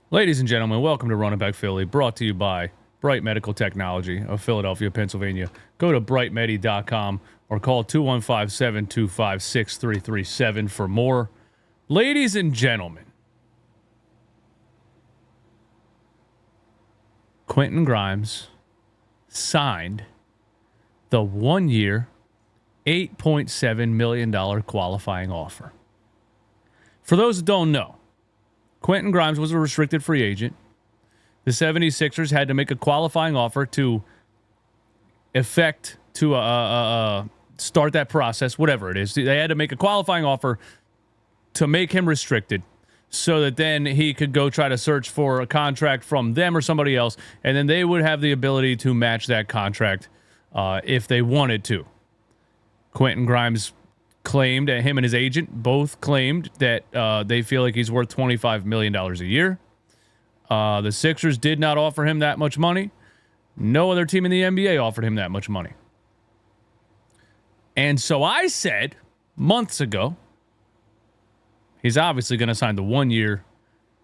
Ladies and gentlemen, welcome to Running Back Philly, brought to you by Bright Medical Technology of Philadelphia, Pennsylvania. Go to brightmedi.com or call 215-725-6337 for more. Ladies and gentlemen, Quentin Grimes signed the 1-year, $8.7 million qualifying offer. For those that don't know, Quentin Grimes was a restricted free agent. The 76ers had to make a qualifying offer to start that process, whatever it is. They had to make a qualifying offer to make him restricted so that then he could go try to search for a contract from them or somebody else, and then they would have the ability to match that contract if they wanted to. Quentin Grimes claimed, him and his agent both claimed that they feel like he's worth $25 million a year. The Sixers did not offer him that much money. No other team in the NBA offered him that much money. And so I said months ago, he's obviously going to sign the 1-year,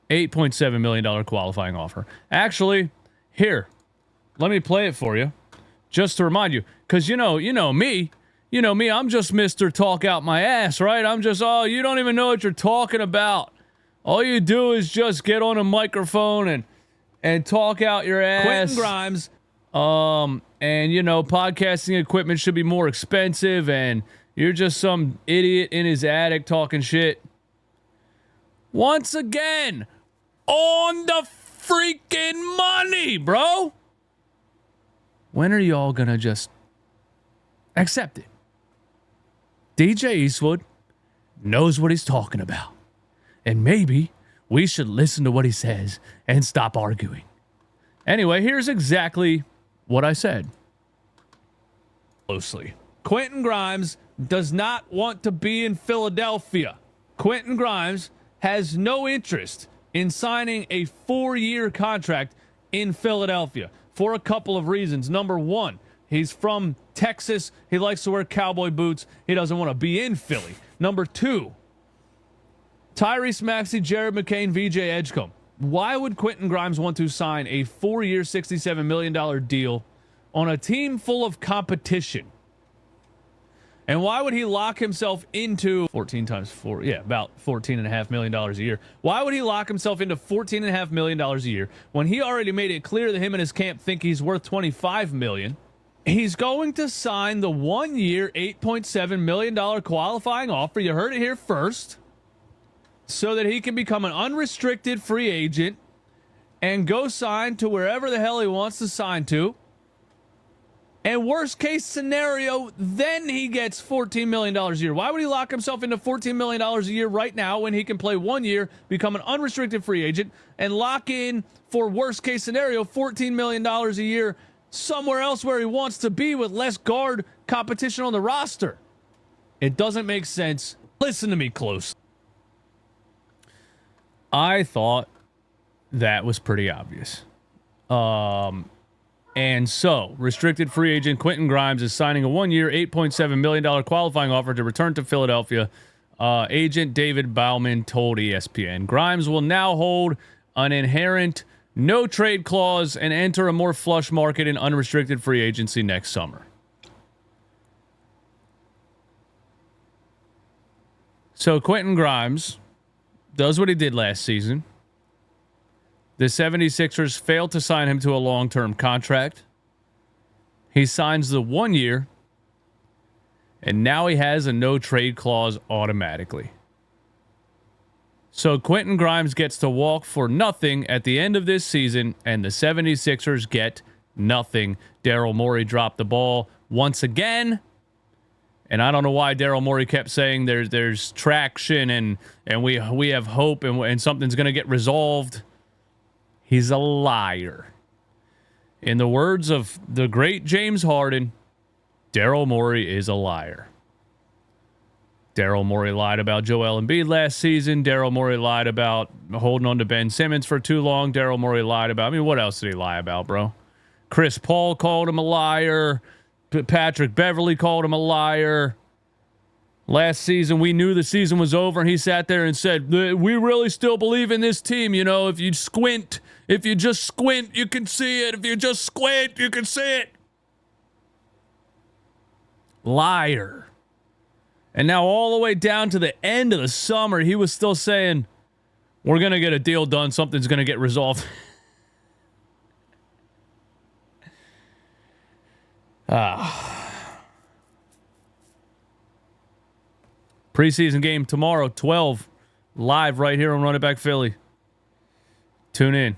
$8.7 million qualifying offer. Actually, here, let me play it for you just to remind you, because you know me, I'm just Mr. Talk Out My Ass, right? I'm just, you don't even know what you're talking about. All you do is just get on a microphone and talk out your ass. Quentin Grimes. And, podcasting equipment should be more expensive, and you're just some idiot in his attic talking shit. Once again, on the freaking money, bro. When are y'all gonna just accept it? DJ Eastwood knows what he's talking about. And maybe we should listen to what he says and stop arguing. Anyway, here's exactly what I said. Closely. Quentin Grimes does not want to be in Philadelphia. Quentin Grimes has no interest in signing a 4-year contract in Philadelphia for a couple of reasons. Number one, he's from Texas. He likes to wear cowboy boots. He doesn't want to be in Philly. Number two, Tyrese Maxey, Jared McCain, VJ Edgecombe. Why would Quentin Grimes want to sign a 4-year, $67 million deal on a team full of competition? And why would he lock himself into 14 times 4? Yeah, about $14.5 million a year. Why would he lock himself into $14.5 million a year when he already made it clear that him and his camp think he's worth $25 million? He's going to sign the 1-year, $8.7 million qualifying offer. You heard it here first. So that he can become an unrestricted free agent and go sign to wherever the hell he wants to sign to. And worst case scenario, then he gets $14 million a year. Why would he lock himself into $14 million a year right now when he can play 1 year, become an unrestricted free agent, and lock in for worst case scenario, $14 million a year somewhere else where he wants to be with less guard competition on the roster? It doesn't make sense. Listen to me close. I thought that was pretty obvious. And so, restricted free agent Quentin Grimes is signing a 1-year, $8.7 million qualifying offer to return to Philadelphia. Agent David Bauman told ESPN. Grimes will now hold an inherent no-trade clause and enter a more flush market in unrestricted free agency next summer. So, Quentin Grimes does what he did last season. The 76ers failed to sign him to a long-term contract. He signs the 1 year, and now he has a no-trade clause automatically. So Quentin Grimes gets to walk for nothing at the end of this season, and the 76ers get nothing. Daryl Morey dropped the ball once again. And I don't know why Daryl Morey kept saying there's traction and we have hope and something's going to get resolved. He's a liar. In the words of the great James Harden, Daryl Morey is a liar. Daryl Morey lied about Joel Embiid last season. Daryl Morey lied about holding on to Ben Simmons for too long. Daryl Morey lied about, what else did he lie about, bro? Chris Paul called him a liar. Patrick Beverley called him a liar. Last season, we knew the season was over, and he sat there and said, we really still believe in this team. You know, if you just squint, you can see it. If you just squint, you can see it. Liar. And now all the way down to the end of the summer, he was still saying, we're going to get a deal done. Something's going to get resolved. Preseason game tomorrow, 12, live right here on Run It Back Philly. Tune in.